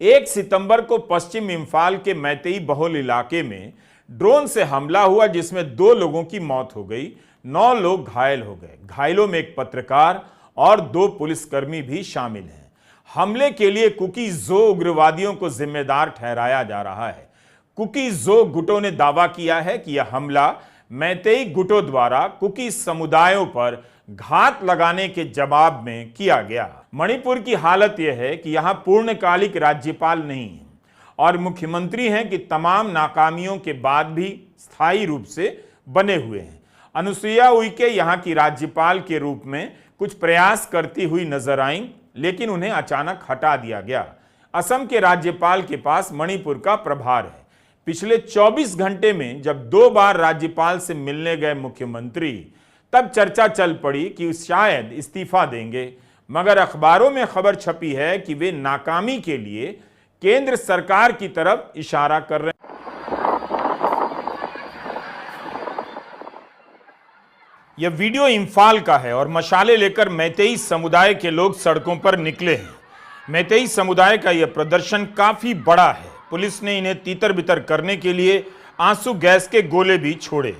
1 सितंबर को पश्चिम इंफाल के मैतेई बहुल इलाके में ड्रोन से हमला हुआ, जिसमें 2 लोगों की मौत हो गई, 9 लोग घायल हो गए। घायलों में एक पत्रकार और 2 पुलिसकर्मी भी शामिल हैं। हमले के लिए कुकी जो उग्रवादियों को जिम्मेदार ठहराया जा रहा है। कुकी जो गुटों ने दावा किया है कि यह हमला मैतेई गुटों द्वारा कुकी समुदायों पर घात लगाने के जवाब में किया गया। मणिपुर की हालत यह है कि यहां पूर्णकालिक राज्यपाल नहीं है और मुख्यमंत्री हैं कि तमाम नाकामियों के बाद भी स्थायी रूप से बने हुए हैं। अनुसुईया उइके यहां की राज्यपाल के रूप में कुछ प्रयास करती हुई नजर आईं, लेकिन उन्हें अचानक हटा दिया गया। असम के राज्यपाल के पास मणिपुर का प्रभार है। पिछले 24 घंटे में जब 2 बार राज्यपाल से मिलने गए मुख्यमंत्री, तब चर्चा चल पड़ी कि शायद इस्तीफा देंगे, मगर अखबारों में खबर छपी है कि वे नाकामी के लिए केंद्र सरकार की तरफ इशारा कर रहे हैं। यह वीडियो इंफाल का है और मशाले लेकर मैतेई समुदाय के लोग सड़कों पर निकले हैं। मैतेई समुदाय का यह प्रदर्शन काफी बड़ा है। पुलिस ने इन्हें तीतर बितर करने के लिए आंसू गैस के गोले भी छोड़े।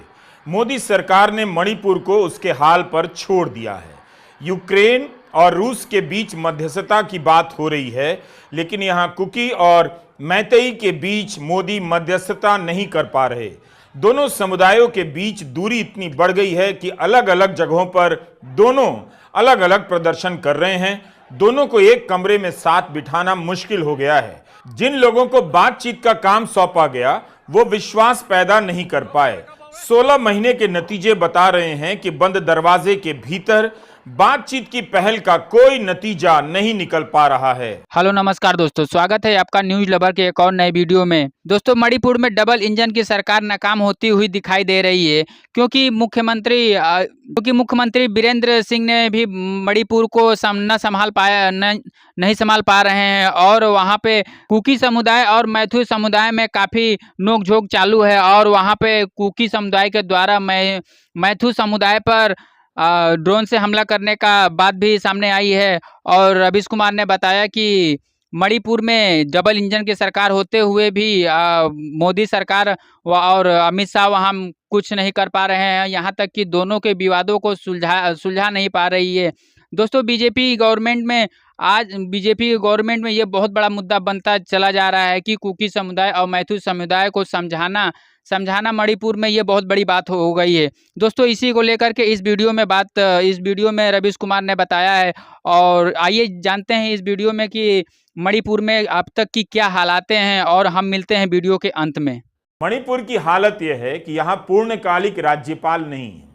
मोदी सरकार ने मणिपुर को उसके हाल पर छोड़ दिया है। यूक्रेन और रूस के बीच मध्यस्थता की बात हो रही है, लेकिन यहां कुकी और मैतेई के बीच मोदी मध्यस्थता नहीं कर पा रहे। दोनों समुदायों के बीच दूरी इतनी बढ़ गई है कि अलग अलग जगहों पर दोनों अलग अलग प्रदर्शन कर रहे हैं। दोनों को एक कमरे में साथ बिठाना मुश्किल हो गया है। जिन लोगों को बातचीत का काम सौंपा गया, वो विश्वास पैदा नहीं कर पाए। 16 महीने के नतीजे बता रहे हैं कि बंद दरवाजे के भीतर बातचीत की पहल का कोई नतीजा नहीं निकल पा रहा है। हेलो नमस्कार दोस्तों, स्वागत है आपका न्यूज लवर के एक और नए वीडियो में। दोस्तों, मणिपुर में डबल इंजन की सरकार नाकाम होती हुई दिखाई दे रही है, क्योंकि मुख्यमंत्री बीरेंद्र सिंह ने भी मणिपुर को नहीं संभाल पा रहे हैं और वहां पे कुकी समुदाय और मैथुर समुदाय में काफी नोकझोंक चालू है और वहां पे कुकी समुदाय के द्वारा मैथुर समुदाय पर ड्रोन से हमला करने का बात भी सामने आई है। और रवीश कुमार ने बताया कि मणिपुर में डबल इंजन की सरकार होते हुए भी मोदी सरकार और अमित शाह वहाँ कुछ नहीं कर पा रहे हैं। यहाँ तक कि दोनों के विवादों को सुलझा नहीं पा रही है। दोस्तों, बीजेपी गवर्नमेंट में ये बहुत बड़ा मुद्दा बनता चला जा रहा है कि कुकी समुदाय और मैथुर समुदाय को समझाना मणिपुर में ये बहुत बड़ी बात हो गई है। दोस्तों, इसी को लेकर के इस वीडियो में रवीश कुमार ने बताया है। और आइए जानते हैं इस वीडियो में कि मणिपुर में अब तक की क्या हालातें हैं, और हम मिलते हैं वीडियो के अंत में। मणिपुर की हालत यह है कि यहां पूर्णकालिक राज्यपाल नहीं है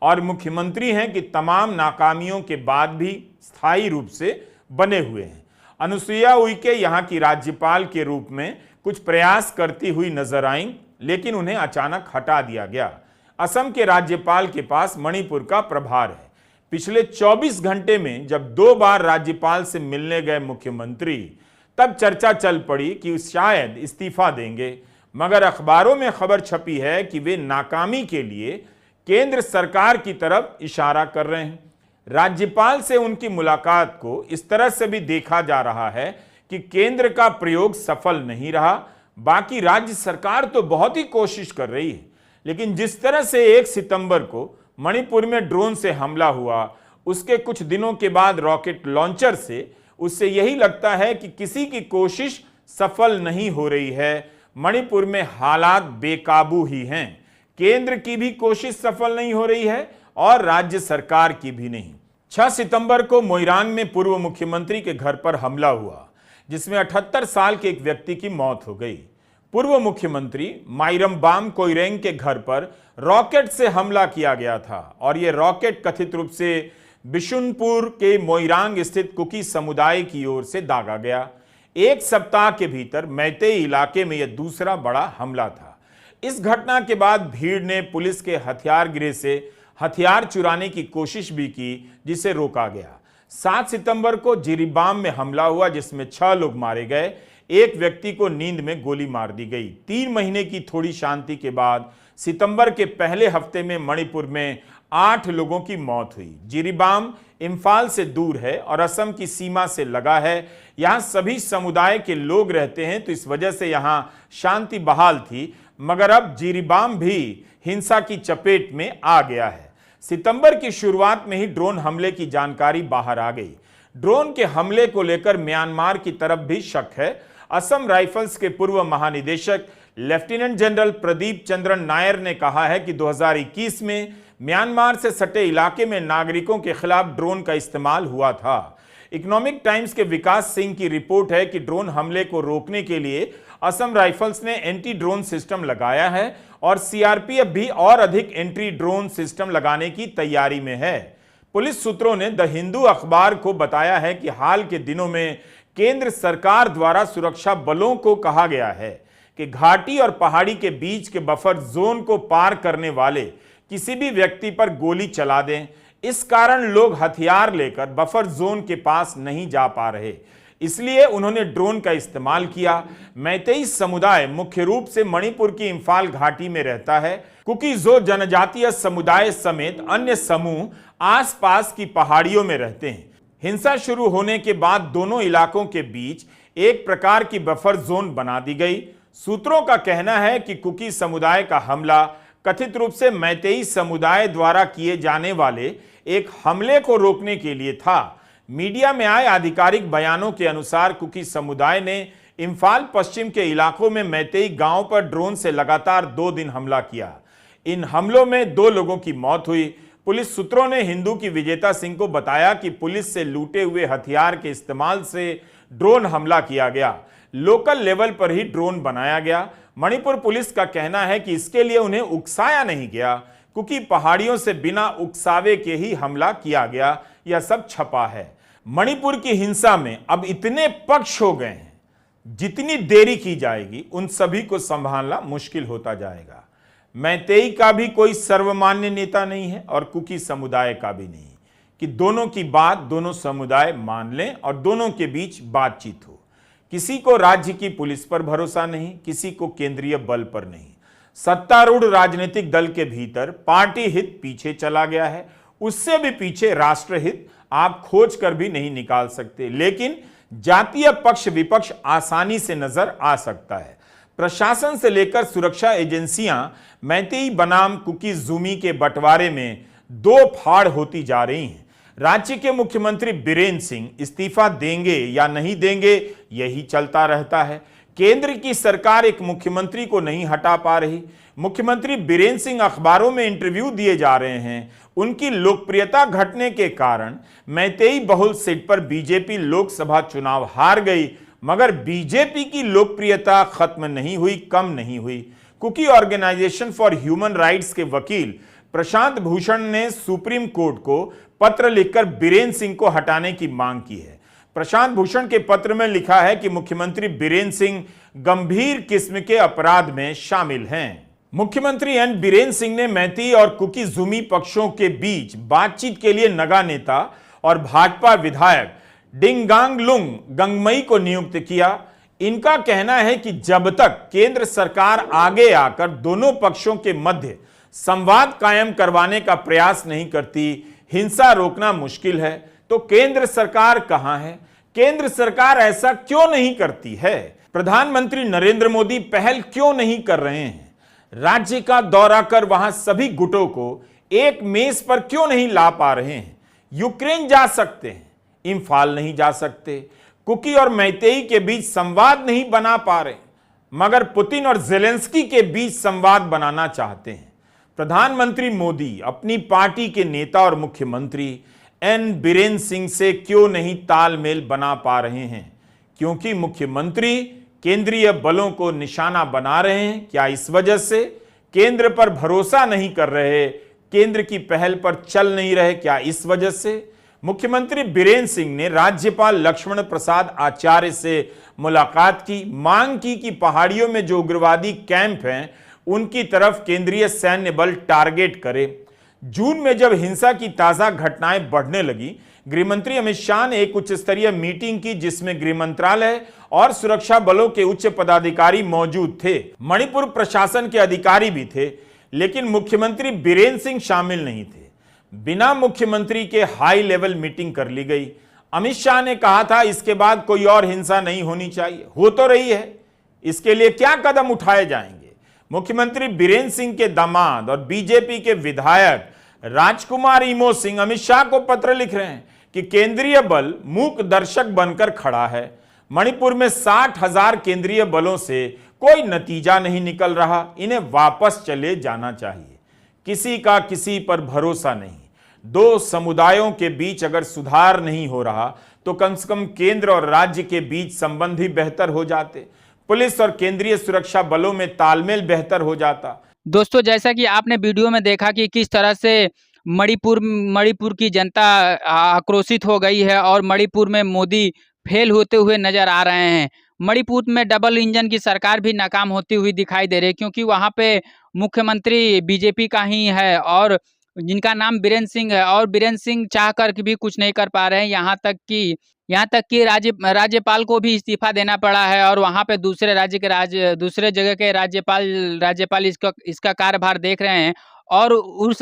और मुख्यमंत्री हैं कि तमाम नाकामियों के बाद भी स्थायी रूप से बने हुए हैं। अनुसुईया उइके यहां की राज्यपाल के रूप में कुछ प्रयास करती हुई नजर आईं, लेकिन उन्हें अचानक हटा दिया गया। असम के राज्यपाल के पास मणिपुर का प्रभार है। पिछले 24 घंटे में जब 2 बार राज्यपाल से मिलने गए मुख्यमंत्री, तब चर्चा चल पड़ी कि शायद इस्तीफा देंगे, मगर अखबारों में खबर छपी है कि वे नाकामी के लिए केंद्र सरकार की तरफ इशारा कर रहे हैं। राज्यपाल से उनकी मुलाकात को इस तरह से भी देखा जा रहा है कि केंद्र का प्रयोग सफल नहीं रहा। बाकी राज्य सरकार तो बहुत ही कोशिश कर रही है, लेकिन जिस तरह से 1 सितंबर को मणिपुर में ड्रोन से हमला हुआ, उसके कुछ दिनों के बाद रॉकेट लॉन्चर से, उससे यही लगता है कि किसी की कोशिश सफल नहीं हो रही है। मणिपुर में हालात बेकाबू ही हैं। केंद्र की भी कोशिश सफल नहीं हो रही है और राज्य सरकार की भी नहीं। 6 सितंबर को मोइरांग में पूर्व मुख्यमंत्री के घर पर हमला हुआ, जिसमें 78 साल के एक व्यक्ति की मौत हो गई। पूर्व मुख्यमंत्री माइरमबाम कोइरेंग के घर पर रॉकेट से हमला किया गया था और यह रॉकेट कथित रूप से बिशुनपुर के मोइरांग स्थित कुकी समुदाय की ओर से दागा गया। 1 सप्ताह के भीतर मैतेई इलाके में यह दूसरा बड़ा हमला था। इस घटना के बाद भीड़ ने पुलिस के हथियार गृह से हथियार चुराने की कोशिश भी की, जिसे रोका गया। 7 सितंबर को जिरीबाम में हमला हुआ, जिसमें 6 लोग मारे गए। एक व्यक्ति को नींद में गोली मार दी गई। 3 महीने की थोड़ी शांति के बाद सितंबर के पहले हफ्ते में मणिपुर में 8 लोगों की मौत हुई। जिरीबाम इम्फाल से दूर है और असम की सीमा से लगा है। यहाँ सभी समुदाय के लोग रहते हैं, तो इस वजह से यहाँ शांति बहाल थी, मगर अब जिरीबाम भी हिंसा की चपेट में आ गया है। सितंबर की शुरुआत में ही ड्रोन हमले की जानकारी बाहर आ गई। ड्रोन के हमले को लेकर म्यांमार की तरफ भी शक है। असम राइफल्स के पूर्व महानिदेशक लेफ्टिनेंट जनरल प्रदीप चंद्रन नायर ने कहा है कि 2021 में म्यांमार से सटे इलाके में नागरिकों के खिलाफ ड्रोन का इस्तेमाल हुआ था। इकोनॉमिक टाइम्स के विकास सिंह की रिपोर्ट है कि ड्रोन हमले को रोकने के लिए असम राइफल्स ने एंटी ड्रोन सिस्टम लगाया है और सीआरपीएफ भी और अधिक एंटी ड्रोन सिस्टम लगाने की तैयारी में है। पुलिस सूत्रों ने द हिंदू अखबार को बताया है कि हाल के दिनों में केंद्र सरकार द्वारा सुरक्षा बलों को कहा गया है कि घाटी और पहाड़ी के बीच के बफर जोन को पार करने वाले किसी भी व्यक्ति पर गोली चला दें। इस कारण लोग हथियार लेकर बफर जोन के पास नहीं जा पा रहे, इसलिए उन्होंने ड्रोन का इस्तेमाल किया। मैतेई समुदाय मुख्य रूप से मणिपुर की इम्फाल घाटी में रहता है। कुकी-जो जनजातीय समुदाय समेत अन्य समूह आसपास की पहाड़ियों में रहते हैं। हिंसा शुरू होने के बाद दोनों इलाकों के बीच एक प्रकार की बफर जोन बना दी गई। सूत्रों का कहना है कि कुकी समुदाय का हमला कथित रूप से मैतेई समुदाय द्वारा किए जाने वाले एक हमले को रोकने के लिए था। मीडिया में आए आधिकारिक बयानों के अनुसार कुकी समुदाय ने इम्फाल पश्चिम के इलाकों में मैतेई गांव पर ड्रोन से लगातार 2 दिन हमला किया। इन हमलों में 2 लोगों की मौत हुई। पुलिस सूत्रों ने हिंदू की विजेता सिंह को बताया कि पुलिस से लूटे हुए हथियार के इस्तेमाल से ड्रोन हमला किया गया। लोकल लेवल पर ही ड्रोन बनाया गया। मणिपुर पुलिस का कहना है कि इसके लिए उन्हें उकसाया नहीं गया, क्योंकि पहाड़ियों से बिना उकसावे के ही हमला किया गया। यह सब छपा है। मणिपुर की हिंसा में अब इतने पक्ष हो गए हैं, जितनी देरी की जाएगी उन सभी को संभालना मुश्किल होता जाएगा। मैतेई का भी कोई सर्वमान्य नेता नहीं है और कुकी समुदाय का भी नहीं कि दोनों की बात दोनों समुदाय मान लें और दोनों के बीच बातचीत हो। किसी को राज्य की पुलिस पर भरोसा नहीं, किसी को केंद्रीय बल पर नहीं। सत्तारूढ़ राजनीतिक दल के भीतर पार्टी हित पीछे चला गया है, उससे भी पीछे राष्ट्रहित आप खोज कर भी नहीं निकाल सकते, लेकिन जातीय पक्ष विपक्ष आसानी से नजर आ सकता है। प्रशासन से लेकर सुरक्षा एजेंसियां मैतेई बनाम कुकी-जुमी के बंटवारे में 2 फाड़ होती जा रही हैं। राज्य के मुख्यमंत्री बीरेन्द्र सिंह इस्तीफा देंगे या नहीं देंगे, यही चलता रहता है। केंद्र की सरकार एक मुख्यमंत्री को नहीं हटा पा रही। मुख्यमंत्री बीरेन्द्र सिंह अखबारों में इंटरव्यू दिए जा रहे हैं। उनकी लोकप्रियता घटने के कारण मैतेई बहुल सीट पर बीजेपी लोकसभा चुनाव हार गई, मगर बीजेपी की लोकप्रियता खत्म नहीं हुई, कम नहीं हुई। Kuki organisation for human rights के वकील प्रशांत भूषण ने सुप्रीम कोर्ट को पत्र लिखकर बीरेन्द्र सिंह को हटाने की मांग की है। प्रशांत भूषण के पत्र में लिखा है कि मुख्यमंत्री बीरेन्द्र सिंह गंभीर किस्म के अपराध में शामिल हैं। मुख्यमंत्री एन बीरेन्द्र सिंह ने मैतेई और कुकी-जुमी पक्षों के बीच बातचीत के लिए नगा नेता और भाजपा विधायक डिंगांगलुंग गंगमई को नियुक्त किया। इनका कहना है कि जब तक केंद्र सरकार आगे आकर दोनों पक्षों के मध्य संवाद कायम करवाने का प्रयास नहीं करती, हिंसा रोकना मुश्किल है। तो केंद्र सरकार कहां है? केंद्र सरकार ऐसा क्यों नहीं करती है? प्रधानमंत्री नरेंद्र मोदी पहल क्यों नहीं कर रहे हैं? राज्य का दौरा कर वहां सभी गुटों को एक मेज पर क्यों नहीं ला पा रहे हैं? यूक्रेन जा सकते हैं, इम्फाल नहीं जा सकते। कुकी और मैतेई के बीच संवाद नहीं बना पा रहे, मगर पुतिन और जेलेंस्की के बीच संवाद बनाना चाहते हैं। प्रधानमंत्री मोदी अपनी पार्टी के नेता और मुख्यमंत्री एन बीरेन्द्र सिंह से क्यों नहीं तालमेल बना पा रहे हैं? क्योंकि मुख्यमंत्री केंद्रीय बलों को निशाना बना रहे हैं। क्या इस वजह से केंद्र पर भरोसा नहीं कर रहे, केंद्र की पहल पर चल नहीं रहे? क्या इस वजह से? मुख्यमंत्री बीरेन्द्र सिंह ने राज्यपाल लक्ष्मण प्रसाद आचार्य से मुलाकात की, मांग की कि पहाड़ियों में जो उग्रवादी कैंप हैं उनकी तरफ केंद्रीय सैन्य बल टारगेट करे। जून में जब हिंसा की ताजा घटनाएं बढ़ने लगी, गृहमंत्री अमित शाह ने एक उच्च स्तरीय मीटिंग की जिसमें गृह मंत्रालय और सुरक्षा बलों के उच्च पदाधिकारी मौजूद थे। मणिपुर प्रशासन के अधिकारी भी थे, लेकिन मुख्यमंत्री बीरेन सिंह शामिल नहीं थे। बिना मुख्यमंत्री के हाई लेवल मीटिंग कर ली गई। अमित शाह ने कहा था इसके बाद कोई और हिंसा नहीं होनी चाहिए, हो तो रही है, इसके लिए क्या कदम उठाए जाएंगे। मुख्यमंत्री बीरेन सिंह के दामाद और बीजेपी के विधायक राजकुमार इमो सिंह अमित शाह को पत्र लिख रहे हैं कि केंद्रीय बल मूक दर्शक बनकर खड़ा है। मणिपुर में 60,000 केंद्रीय बलों से कोई नतीजा नहीं निकल रहा, इन्हें वापस चले जाना चाहिए। किसी का किसी पर भरोसा नहीं। दो समुदायों के बीच अगर सुधार नहीं हो रहा तो कम से कम केंद्र और राज्य के बीच संबंध ही बेहतर हो जाते, पुलिस और केंद्रीय सुरक्षा बलों में तालमेल बेहतर हो जाता। दोस्तों, जैसा कि आपने वीडियो में देखा कि किस तरह से मणिपुर की जनता आक्रोशित हो गई है और मणिपुर में मोदी फेल होते हुए नजर आ रहे हैं। मणिपुर में डबल इंजन की सरकार भी नाकाम होती हुई दिखाई दे रही है, क्योंकि वहां पे मुख्यमंत्री बीजेपी का ही है और जिनका नाम बीरेन सिंह है, और बीरेन सिंह चाह कर भी कुछ नहीं कर पा रहे हैं। यहाँ तक कि राज्यपाल को भी इस्तीफा देना पड़ा है और वहाँ पे दूसरे जगह के राज्यपाल इसका कार्यभार देख रहे हैं। और उन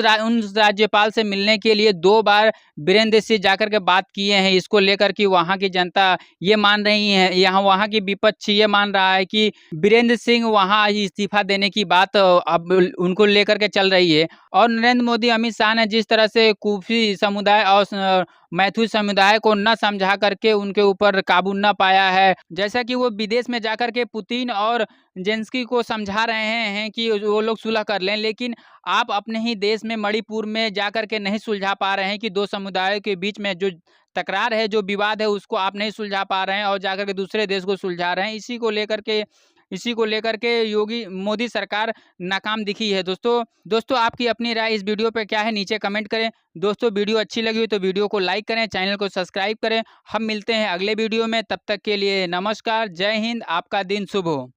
राज्यपाल से मिलने के लिए 2 बार बीरेंद्र सिंह जाकर के बात किए हैं, इसको लेकर कि वहाँ की जनता ये मान रही है, वहाँ की विपक्ष ये मान रहा है कि बीरेंद्र सिंह वहाँ इस्तीफा देने की बात अब उनको लेकर के चल रही है। और नरेंद्र मोदी, अमित शाह ने जिस तरह से कुकी समुदाय और मैथुर समुदाय को न समझा करके उनके ऊपर काबू न पाया है, जैसा कि वो विदेश में जाकर के पुतिन और जेलेंस्की को समझा रहे हैं कि वो लोग सुलह कर लें, लेकिन आप अपने ही देश में मणिपुर में जाकर के नहीं सुलझा पा रहे हैं कि 2 समुदायों के बीच में जो तकरार है, जो विवाद है, उसको आप नहीं सुलझा पा रहे हैं और जाकर के दूसरे देश को सुलझा रहे हैं। इसी को लेकर के योगी मोदी सरकार नाकाम दिखी है। दोस्तों आपकी अपनी राय इस वीडियो पे क्या है, नीचे कमेंट करें। दोस्तों, वीडियो अच्छी लगी हो तो वीडियो को लाइक करें, चैनल को सब्सक्राइब करें। हम मिलते हैं अगले वीडियो में, तब तक के लिए नमस्कार, जय हिंद, आपका दिन शुभ हो।